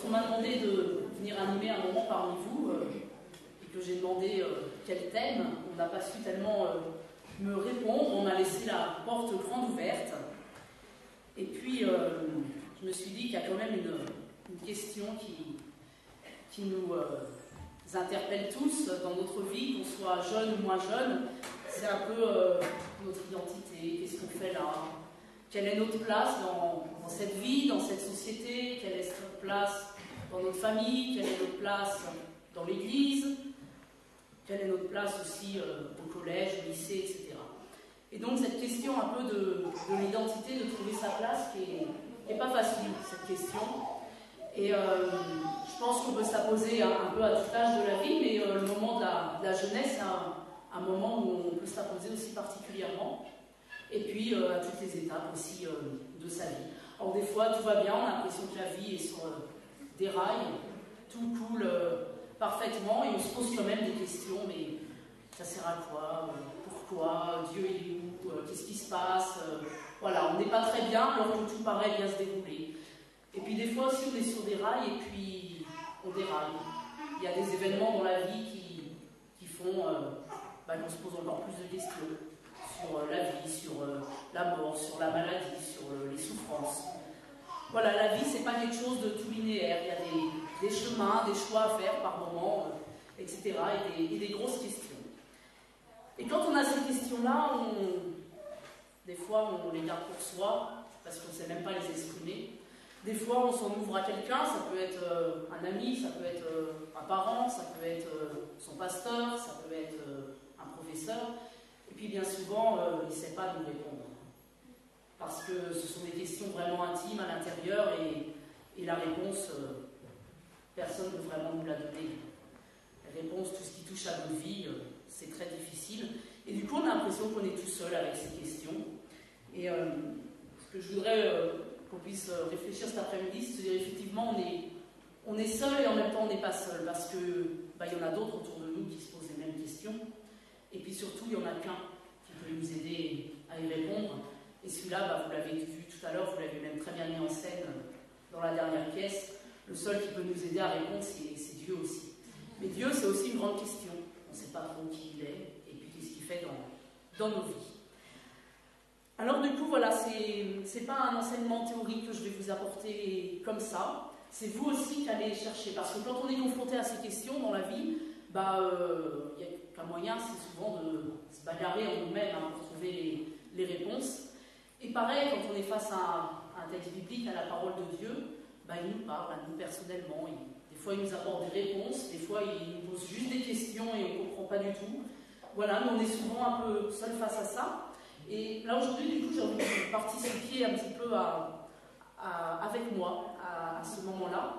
on m'a demandé de venir animer un moment parmi vous, et que j'ai demandé quel thème, on n'a pas su tellement me répondre, on m'a laissé la porte grande ouverte. Et puis, je me suis dit qu'il y a quand même une question qui nous interpelle tous dans notre vie, qu'on soit jeune ou moins jeune. C'est un peu notre identité, qu'est-ce qu'on fait là? Quelle est notre place dans cette vie, dans cette société? Quelle est notre place dans notre famille? Quelle est notre place dans l'église? Quelle est notre place aussi au collège, au lycée, etc. Et donc cette question un peu de l'identité, de trouver sa place, qui n'est pas facile, cette question. Et je pense qu'on peut se la poser un peu à tout âge de la vie, mais le moment de la jeunesse, c'est un moment où on peut se la poser aussi particulièrement. Et puis à toutes les étapes aussi de sa vie. Alors des fois tout va bien, on a l'impression que la vie est sur des rails, tout coule parfaitement, et on se pose quand même des questions, mais ça sert à quoi? Pourquoi? Dieu il est où? Qu'est-ce qui se passe? Voilà, on n'est pas très bien alors que tout paraît bien se dérouler. Et puis des fois aussi on est sur des rails et puis on déraille. Il y a des événements dans la vie qui font qu'on se pose encore plus de questions sur la vie, sur la mort, sur la maladie, sur les souffrances. Voilà, la vie c'est pas quelque chose de tout linéaire, il y a des chemins, des choix à faire par moment, etc. et des grosses questions. Et quand on a ces questions-là, des fois on les garde pour soi, parce qu'on ne sait même pas les exprimer. Des fois on s'en ouvre à quelqu'un, ça peut être un ami, ça peut être un parent, ça peut être son pasteur, ça peut être un professeur. Et puis bien souvent, il ne sait pas nous répondre. Parce que ce sont des questions vraiment intimes à l'intérieur et la réponse, personne ne peut vraiment nous la donner. La réponse, tout ce qui touche à nos vies, c'est très difficile. Et du coup, on a l'impression qu'on est tout seul avec ces questions. Et ce que je voudrais qu'on puisse réfléchir cet après-midi, c'est de dire effectivement, on est seul et en même temps, on n'est pas seul. Parce que y en a d'autres autour de nous qui se posent les mêmes questions. Et puis surtout, il y en a qu'un qui peut nous aider à y répondre. Et celui-là, vous l'avez vu tout à l'heure, vous l'avez même très bien mis en scène dans la dernière pièce. Le seul qui peut nous aider à répondre, c'est Dieu aussi. Mais Dieu, c'est aussi une grande question. On ne sait pas trop qui il est, et puis qu'est-ce qu'il fait dans nos vies. Alors du coup, voilà, c'est pas un enseignement théorique que je vais vous apporter comme ça. C'est vous aussi qui allez chercher. Parce que quand on est confronté à ces questions dans la vie, il y a qu'un moyen, c'est souvent de se bagarrer en nous-mêmes pour trouver les réponses. Et pareil, quand on est face à un texte biblique, à la parole de Dieu, il nous parle, à nous personnellement. Des fois, il nous apporte des réponses, des fois, il nous pose juste des questions et on ne comprend pas du tout. Voilà, mais on est souvent un peu seul face à ça. Et là, aujourd'hui, du coup, j'ai envie que vous participiez un petit peu avec moi à ce moment-là.